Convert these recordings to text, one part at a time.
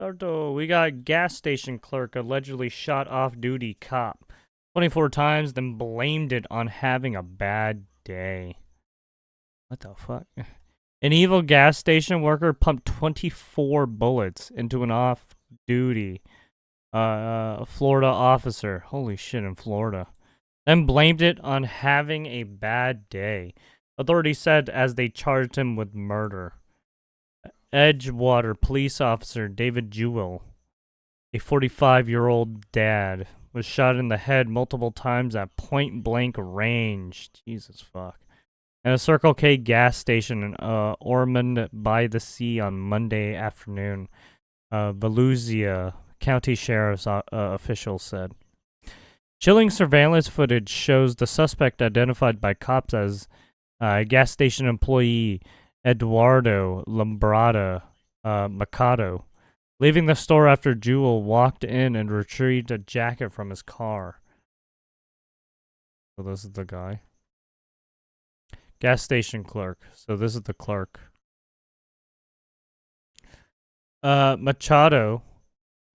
We got gas station clerk allegedly shot off-duty cop 24 times, then blamed it on having a bad day. What the fuck? An evil gas station worker pumped 24 bullets into an off-duty Florida officer. Holy shit, in Florida. Then blamed it on having a bad day. Authorities said as they charged him with murder. Edgewater police officer David Jewell, a 45-year-old dad, was shot in the head multiple times at point-blank range. Jesus fuck. At a Circle K gas station in Ormond by the Sea on Monday afternoon, Volusia County Sheriff's officials said. Chilling surveillance footage shows the suspect identified by cops as gas station employee Eduardo Lambrada Mercado, leaving the store after Jewell walked in and retrieved a jacket from his car. So this is the guy. Gas station clerk. So this is the clerk. Machado,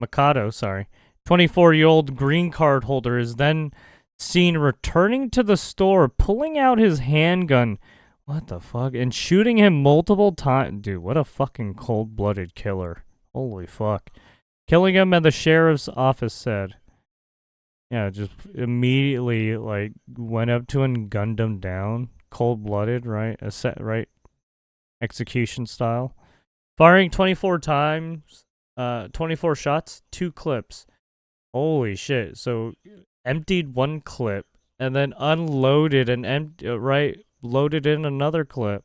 24-year-old green card holder, is then seen returning to the store, pulling out his handgun. What the fuck? And shooting him multiple times. Dude, what a fucking cold-blooded killer. Holy fuck. Killing him, and the sheriff's office said. Yeah, just immediately, like, went up to him and gunned him down. Cold-blooded, right? Right? Execution style. Firing 24 times, 24 shots, 2 clips. Holy shit. So, emptied one clip, and then unloaded and loaded in another clip.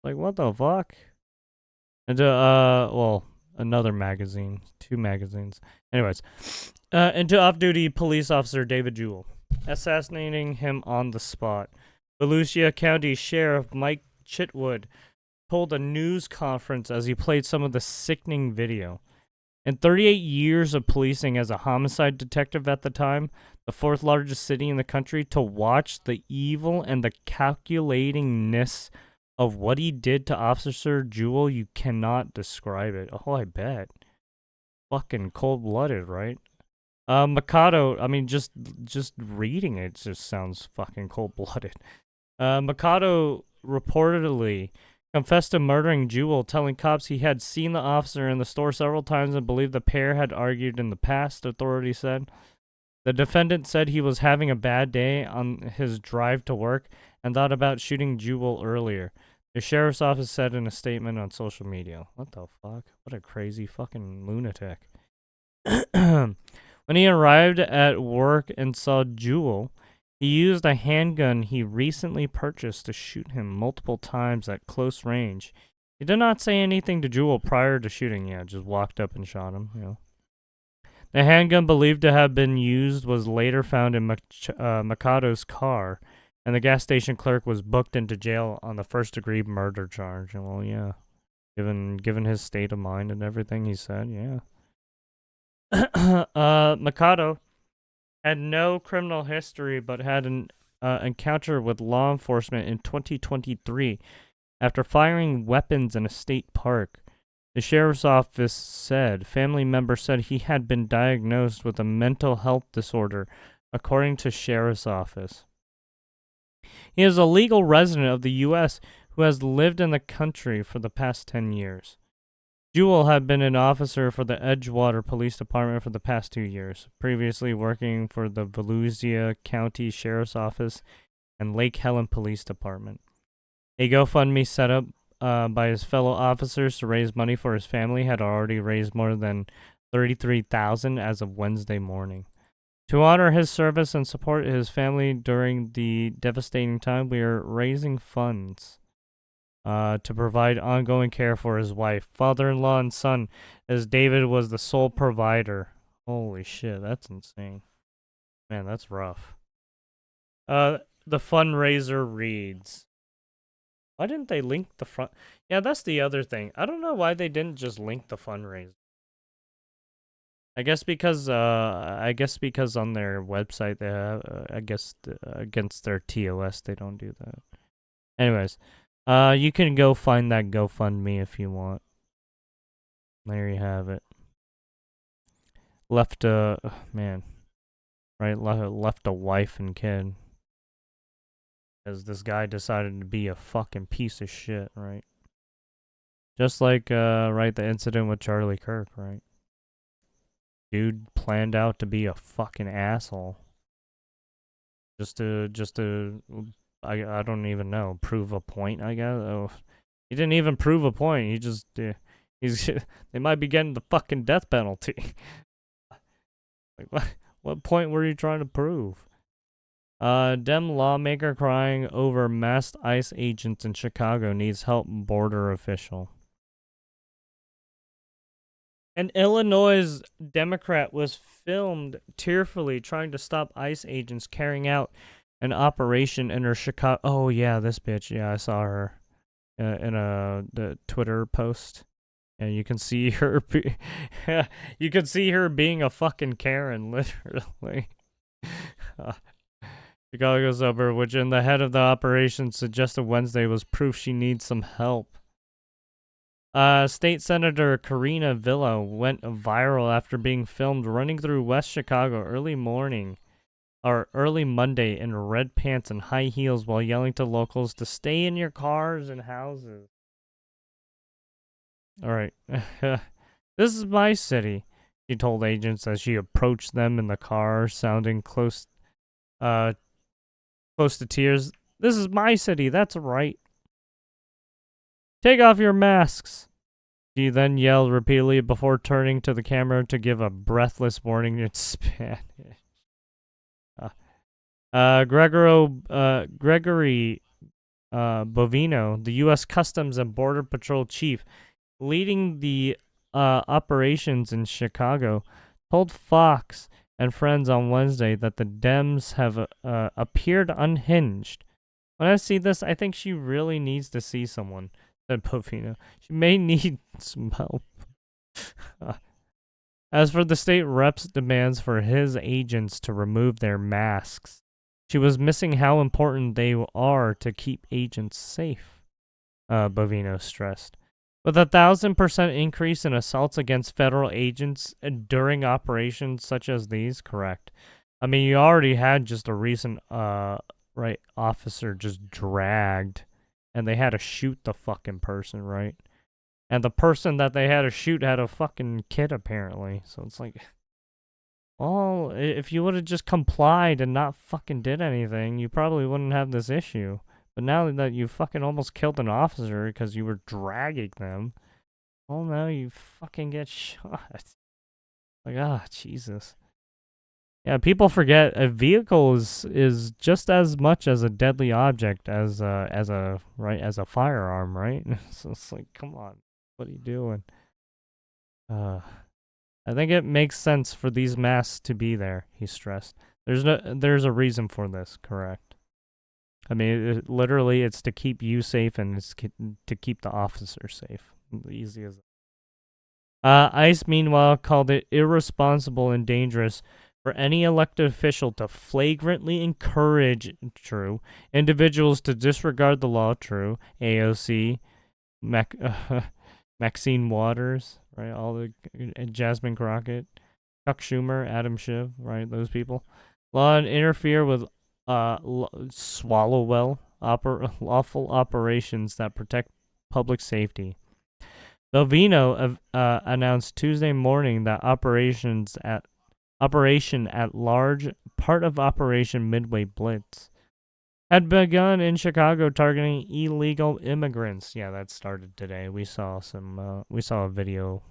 Like, what the fuck? And, another magazine. 2 magazines. Anyways, into off-duty police officer David Jewell, assassinating him on the spot. Volusia County Sheriff Mike Chitwood told a news conference as he played some of the sickening video. In 38 years of policing as a homicide detective at the time, the 4th largest city in the country, to watch the evil and the calculatingness of what he did to Officer Jewell, you cannot describe it. Oh, I bet. Fucking cold-blooded, right? Mercado, I mean, just reading it just sounds fucking cold-blooded. Mercado reportedly confessed to murdering Jewell, telling cops he had seen the officer in the store several times and believed the pair had argued in the past, authorities said. The defendant said he was having a bad day on his drive to work and thought about shooting Jewell earlier. The sheriff's office said in a statement on social media. What the fuck? What a crazy fucking lunatic. When he arrived at work and saw Jewell, he used a handgun he recently purchased to shoot him multiple times at close range. He did not say anything to Jewell prior to shooting. Yeah, just walked up and shot him. Yeah. The handgun believed to have been used was later found in Mercado's car, and the gas station clerk was booked into jail on the first-degree murder charge. And well, yeah, given his state of mind and everything he said, yeah. Mercado had no criminal history, but had an encounter with law enforcement in 2023 after firing weapons in a state park. The sheriff's office said family members said he had been diagnosed with a mental health disorder, according to sheriff's office. He is a legal resident of the U.S. who has lived in the country for the past 10 years. Jewell had been an officer for the Edgewater Police Department for the past 2 years, previously working for the Volusia County Sheriff's Office and Lake Helen Police Department. A GoFundMe set up by his fellow officers to raise money for his family had already raised more than $33,000 as of Wednesday morning. To honor his service and support his family during the devastating time, we are raising funds to provide ongoing care for his wife, father-in-law, and son, as David was the sole provider. Holy shit, that's insane. Man, that's rough. The fundraiser reads. Why didn't they link the front? Yeah, that's the other thing. I don't know why they didn't just link the fundraiser. I guess because on their website they have, against their TOS they don't do that. Anyways, you can go find that GoFundMe if you want. There you have it. left a man, right? Left a wife and kid. Because this guy decided to be a fucking piece of shit, right? Just like, right, the incident with Charlie Kirk, right? Dude planned out to be a fucking asshole. Just to, I don't even know, prove a point, I guess. Oh, he didn't even prove a point. He just, he's, they might be getting the fucking death penalty. Like, what point were you trying to prove? Dem lawmaker crying over masked ICE agents in Chicago needs help border official. An Illinois Democrat was filmed tearfully trying to stop ICE agents carrying out an operation in her Chicago. Oh yeah, this bitch. Yeah, I saw her in the Twitter post, and you can see her. You can see her being a fucking Karen, literally. Chicago suburb, which in the head of the operation suggested Wednesday was proof she needs some help. State Senator Karina Villa went viral after being filmed running through West Chicago early Monday in red pants and high heels while yelling to locals to stay in your cars and houses. All right. This is my city, she told agents as she approached them in the car, sounding close to tears. This is my city, that's right. Take off your masks. She then yelled repeatedly before turning to the camera to give a breathless warning in Spanish. Gregory Bovino, the U.S. Customs and Border Patrol chief leading the operations in Chicago, told Fox and Friends on Wednesday that the Dems have appeared unhinged. When I see this, I think she really needs to see someone, said Bovino. She may need some help. As for the state rep's demands for his agents to remove their masks, she was missing how important they are to keep agents safe, Bovino stressed. With 1,000% increase in assaults against federal agents during operations such as these, correct. I mean, you already had just a recent officer just dragged, and they had to shoot the fucking person, right? And the person that they had to shoot had a fucking kid, apparently. So it's like, well, if you would have just complied and not fucking did anything, you probably wouldn't have this issue. But now that you fucking almost killed an officer because you were dragging them, well, now you fucking get shot. Like, Jesus. Yeah, people forget a vehicle is just as much as a deadly object as a firearm, right? So it's like, come on, what are you doing? I think it makes sense for these masks to be there, he stressed. There's a reason for this, correct? I mean, literally, it's to keep you safe and it's to keep the officer safe. Easy as that. ICE, meanwhile, called it irresponsible and dangerous for any elected official to flagrantly encourage, true, individuals to disregard the law, true, AOC, Maxine Waters, right, all the, Jasmine Crockett, Chuck Schumer, Adam Schiff, right, those people. Law and interfere with Swallowwell lawful operations that protect public safety. Bovino announced Tuesday morning that Operation at Large, part of Operation Midway Blitz, had begun in Chicago targeting illegal immigrants. Yeah, that started today. We saw a video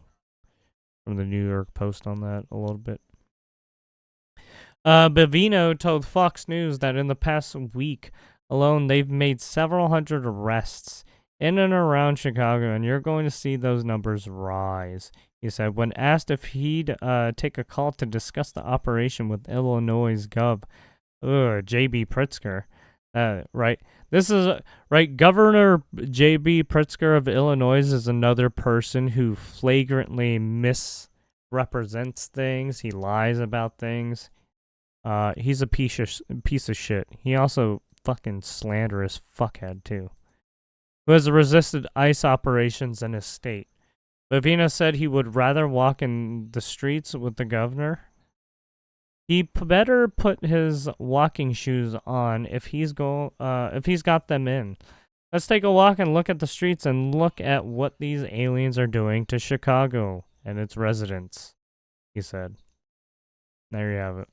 from the New York Post on that a little bit. Bovino told Fox News that in the past week alone, they've made several hundred arrests in and around Chicago, and you're going to see those numbers rise. He said, when asked if he'd take a call to discuss the operation with Illinois Gov. J.B. Pritzker. Right. This is, right, Governor J.B. Pritzker of Illinois is another person who flagrantly misrepresents things. He lies about things. He's a piece of shit. He also fucking slanderous fuckhead, too, who has resisted ICE operations in his state. Bavina said he would rather walk in the streets with the governor. He better put his walking shoes on if he's got them in. Let's take a walk and look at the streets and look at what these aliens are doing to Chicago and its residents, he said. There you have it.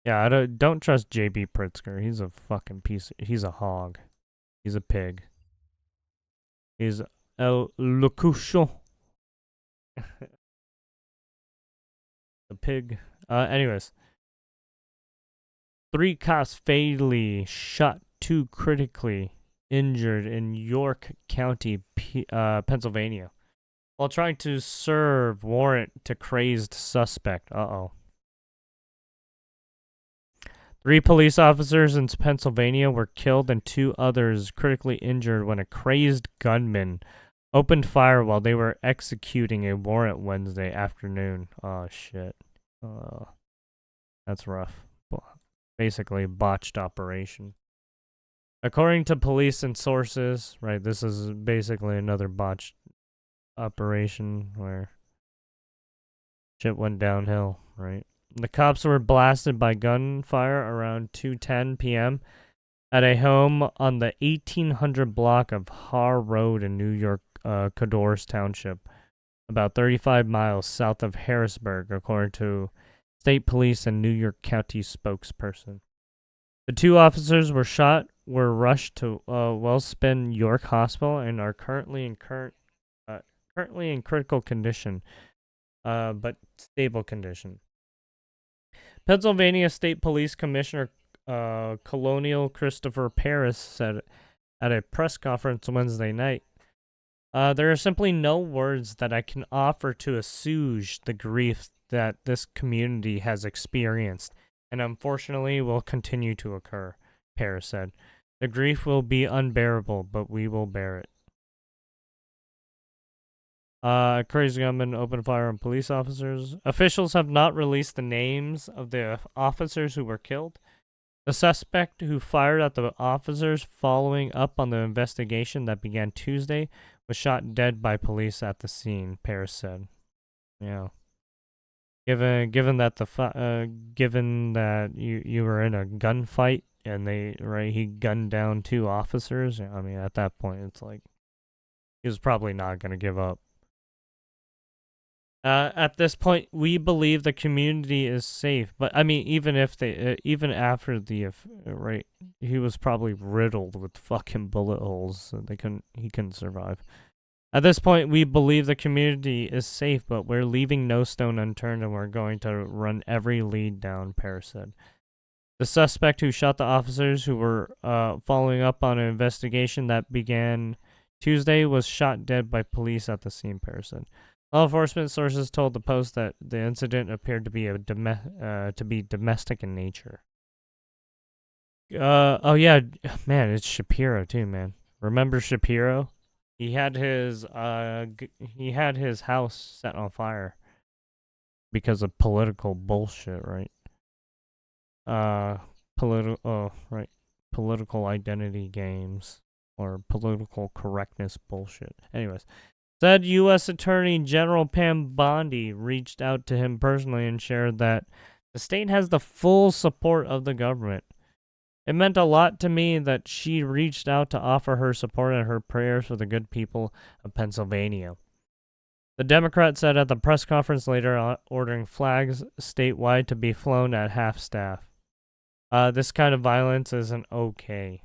Yeah, don't trust J.B. Pritzker. He's a fucking he's a hog. He's a pig. He's El Locution. The pig. Anyways. 3 cops fatally shot, 2 critically injured in York County, Pennsylvania, while trying to serve warrant to crazed suspect. Uh-oh. 3 police officers in Pennsylvania were killed and 2 others critically injured when a crazed gunman opened fire while they were executing a warrant Wednesday afternoon. Oh, shit. That's rough. Basically, a botched operation. According to police and sources, right, this is basically another botched operation where shit went downhill, right? The cops were blasted by gunfire around 2:10 p.m. at a home on the 1800 block of Har Road in New York, Codorus Township, about 35 miles south of Harrisburg, according to state police and New York County spokesperson. The 2 officers were rushed to Wellspring York Hospital and are currently in critical condition, but stable condition. Pennsylvania State Police Commissioner Colonial Christopher Paris said at a press conference Wednesday night, there are simply no words that I can offer to assuage the grief that this community has experienced, and unfortunately will continue to occur, Paris said. The grief will be unbearable, but we will bear it. Crazy gunman opened fire on police officers. Officials have not released the names of the officers who were killed. The suspect who fired at the officers following up on the investigation that began Tuesday was shot dead by police at the scene, Paris said. Yeah. Given that you were in a gunfight and he gunned down 2 officers, I mean, at that point it's like he was probably not going to give up. At this point, we believe the community is safe, but I mean, even after he was probably riddled with fucking bullet holes, so he couldn't survive. At this point, we believe the community is safe, but we're leaving no stone unturned and we're going to run every lead down, Paris said. The suspect who shot the officers who were following up on an investigation that began Tuesday was shot dead by police at the scene, Paris said. Law enforcement sources told the Post that the incident appeared to be domestic in nature. Oh yeah, man, it's Shapiro too, man. Remember Shapiro? He had his house set on fire because of political bullshit, right? Political identity games or political correctness bullshit. Anyways, said U.S. Attorney General Pam Bondi reached out to him personally and shared that the state has the full support of the government. It meant a lot to me that she reached out to offer her support and her prayers for the good people of Pennsylvania. The Democrat said at the press conference later, ordering flags statewide to be flown at half-staff. This kind of violence isn't okay.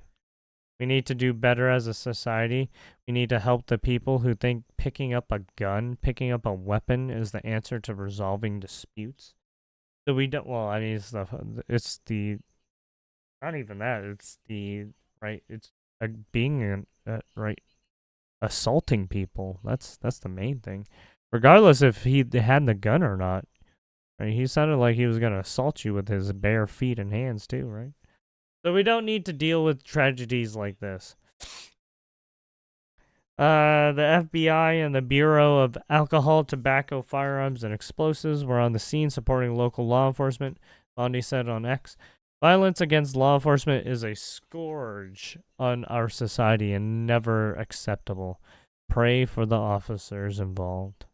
We need to do better as a society. We need to help the people who think picking up a gun, picking up a weapon is the answer to resolving disputes. So we don't, well, I mean, it's the not even that. It's it's being assaulting people. That's the main thing. Regardless if he had the gun or not. Right? He sounded like he was going to assault you with his bare feet and hands too, right? So we don't need to deal with tragedies like this. The FBI and the Bureau of Alcohol, Tobacco, Firearms, and Explosives were on the scene supporting local law enforcement, Bondi said on X. Violence against law enforcement is a scourge on our society and never acceptable. Pray for the officers involved.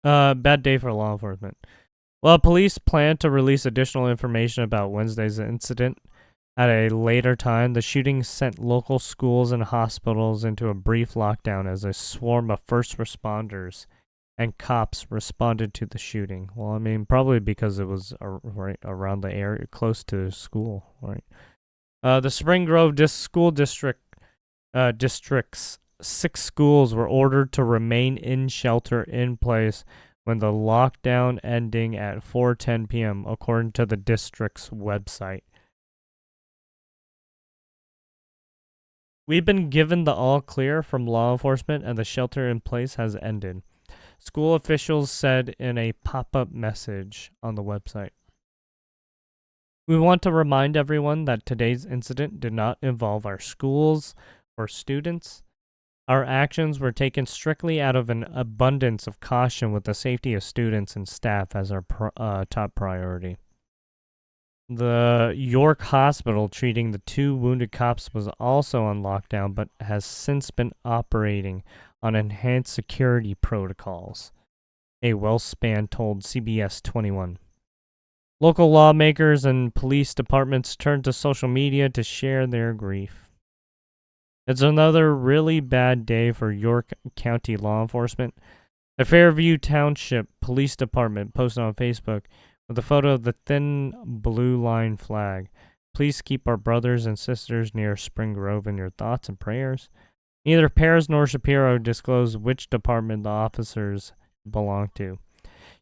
Bad day for law enforcement. Well, police plan to release additional information about Wednesday's incident at a later time. The shooting sent local schools and hospitals into a brief lockdown as a swarm of first responders and cops responded to the shooting. Well, I mean, probably because it was right around the area, close to school, right? The Spring Grove School District's 6 schools were ordered to remain in shelter in place when the lockdown ending at 4:10 p.m. according to the district's website. We've been given the all clear from law enforcement and the shelter in place has ended, school officials said in a pop-up message on the website. We want to remind everyone that today's incident did not involve our schools or students. Our actions were taken strictly out of an abundance of caution with the safety of students and staff as our top priority. The York Hospital treating the 2 wounded cops was also on lockdown but has since been operating on enhanced security protocols, a Wellspan told CBS 21. Local lawmakers and police departments turned to social media to share their grief. It's another really bad day for York County law enforcement. The Fairview Township Police Department posted on Facebook with a photo of the thin blue line flag. Please keep our brothers and sisters near Spring Grove in your thoughts and prayers. Neither Pears nor Shapiro disclosed which department the officers belong to.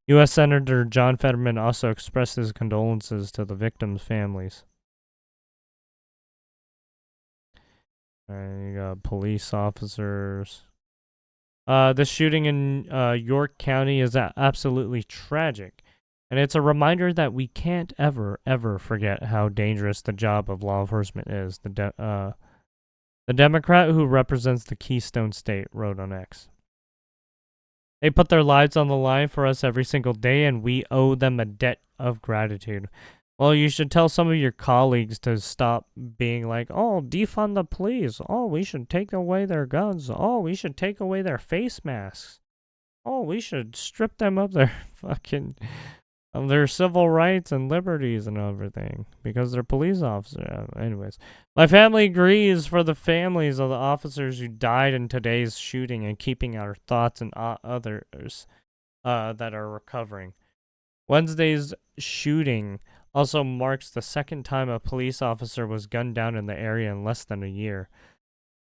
U.S. Senator John Fetterman also expressed his condolences to the victims' families. You got police officers. This shooting in York County is absolutely tragic, and it's a reminder that we can't ever forget how dangerous the job of law enforcement is. The Democrat who represents the Keystone State wrote on X. They put their lives on the line for us every single day, and we owe them a debt of gratitude. Well, you should tell some of your colleagues to stop being like, oh, defund the police. Oh, we should take away their guns. Oh, we should take away their face masks. Oh, we should strip them of their fucking of their civil rights and liberties and everything because they're police officers. Anyways, my family agrees for the families of the officers who died in today's shooting and keeping our thoughts and others that are recovering. Wednesday's shooting also marks the second time a police officer was gunned down in the area in less than a year.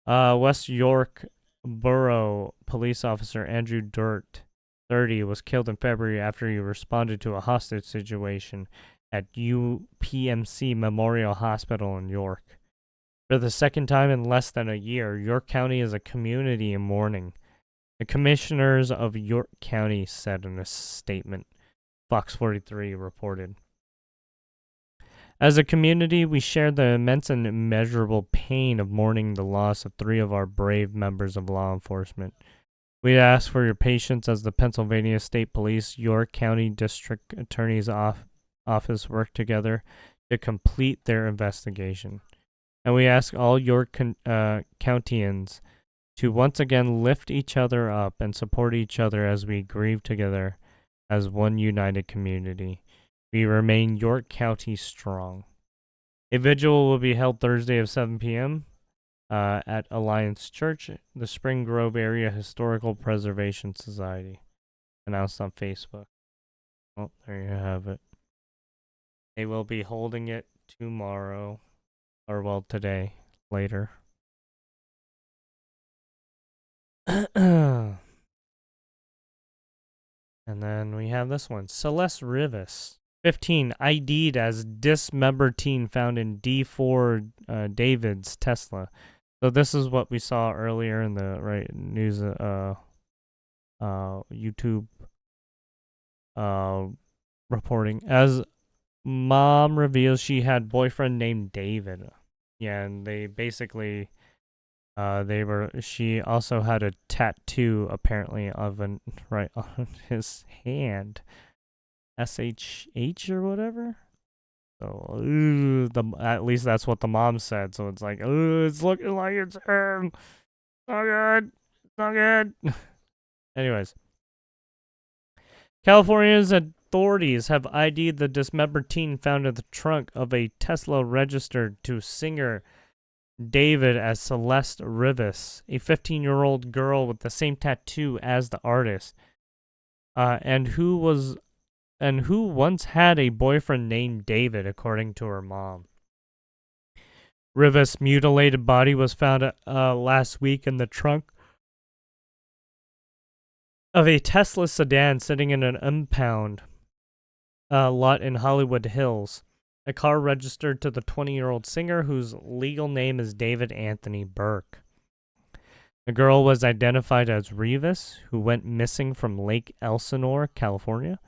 West York Borough police officer Andrew Dirt, 30, was killed in February after he responded to a hostage situation at UPMC Memorial Hospital in York. For the second time in less than a year, York County is a community in mourning. The commissioners of York County said in a statement, Fox 43 reported. As a community, we share the immense and immeasurable pain of mourning the loss of 3 of our brave members of law enforcement. We ask for your patience as the Pennsylvania State Police York County District Attorney's Office work together to complete their investigation. And we ask all York Countians to once again lift each other up and support each other as we grieve together as one united community. We remain York County strong. A vigil will be held Thursday at 7 p.m. At Alliance Church, the Spring Grove Area Historical Preservation Society. Announced on Facebook. Oh, there you have it. They will be holding it tomorrow. Or, well, today. Later. And then we have this one. Celeste Rivas. 15, ID'd as dismembered teen found in D4 David's Tesla. So this is what we saw earlier in the news YouTube reporting. As mom reveals she had boyfriend named David. Yeah, and they basically she also had a tattoo apparently of an right on his hand. SHH or whatever. So at least that's what the mom said. So it's like, it's looking like it's him. Not good. Not good. Anyways, California's authorities have ID'd the dismembered teen found in the trunk of a Tesla registered to singer David as Celeste Rivas, a 15-year-old girl with the same tattoo as the artist, and who once had a boyfriend named David, according to her mom. Rivas' mutilated body was found last week in the trunk of a Tesla sedan sitting in an impound lot in Hollywood Hills. A car registered to the 20-year-old singer whose legal name is David Anthony Burke. The girl was identified as Rivas, who went missing from Lake Elsinore, California,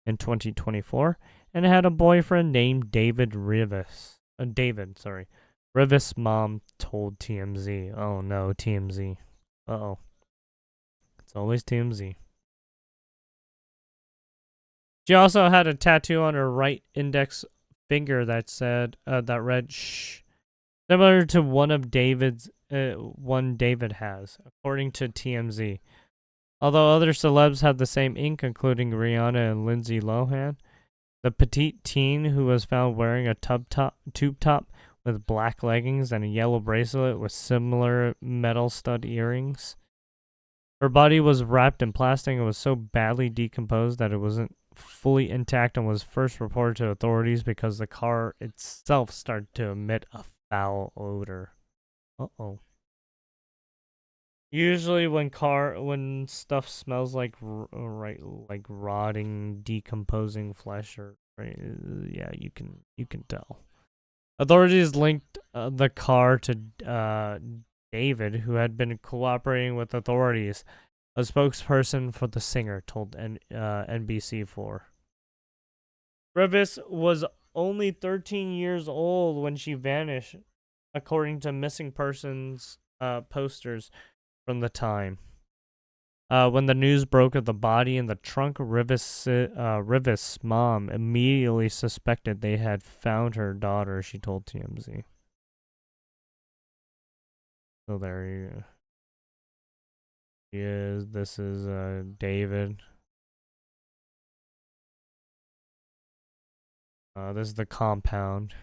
in 2024, and had a boyfriend named David Rivas. Rivas' mom told TMZ. Oh no, TMZ. Uh-oh. It's always TMZ. She also had a tattoo on her right index finger that read "shh," similar to one David has, according to TMZ. Although other celebs had the same ink, including Rihanna and Lindsay Lohan, the petite teen who was found wearing a tube top with black leggings and a yellow bracelet with similar metal stud earrings. Her body was wrapped in plastic and was so badly decomposed that it wasn't fully intact and was first reported to authorities because the car itself started to emit a foul odor. Uh-oh. Usually when stuff smells like like rotting, decomposing flesh or yeah, you can tell. Authorities linked the car to David, who had been cooperating with authorities. A spokesperson for the singer told NBC4. Rivas was only 13 years old when she vanished, according to missing persons posters from the time. When the news broke of the body in the trunk, Rivas' mom immediately suspected they had found her daughter, she told TMZ. So there you he is. This is David. This is the compound.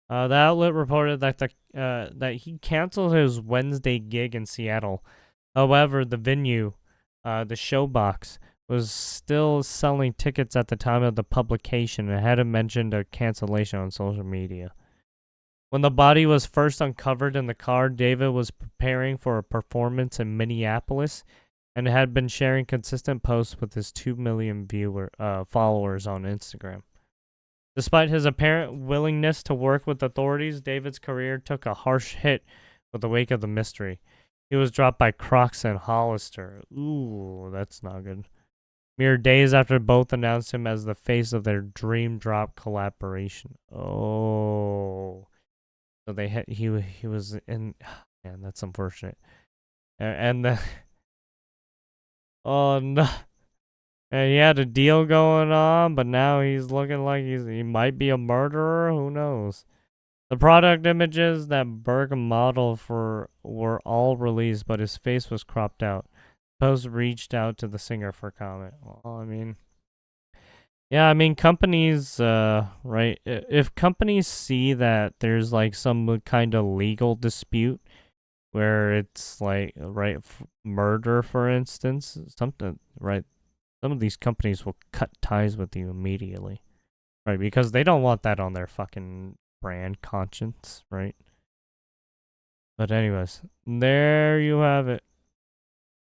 The outlet reported that that he canceled his Wednesday gig in Seattle. However, the venue, the Showbox, was still selling tickets at the time of the publication and hadn't mentioned a cancellation on social media. When the body was first uncovered in the car, David was preparing for a performance in Minneapolis and had been sharing consistent posts with his 2 million followers on Instagram. Despite his apparent willingness to work with authorities, David's career took a harsh hit with the wake of the mystery. He was dropped by Crocs and Hollister. Ooh, that's not good. Mere days after both announced him as the face of their Dream Drop collaboration. Oh, so he was in. Man, that's unfortunate. And the oh no. And he had a deal going on, but now he's looking like he might be a murderer. Who knows? The product images that Berg modeled for were all released, but his face was cropped out. Post reached out to the singer for comment. Well, I mean, yeah, I mean, companies, right? If companies see that there's like some kind of legal dispute where it's like, right, murder, for instance, something, right? Some of these companies will cut ties with you immediately, right? Because they don't want that on their fucking brand conscience, right? But anyways, there you have it.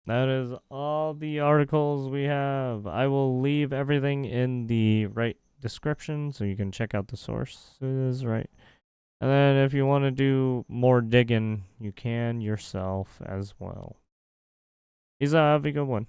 That is all the articles we have. I will leave everything in the right description so you can check out the sources, right? And then if you want to do more digging, you can yourself as well. Peace out. Have a good one.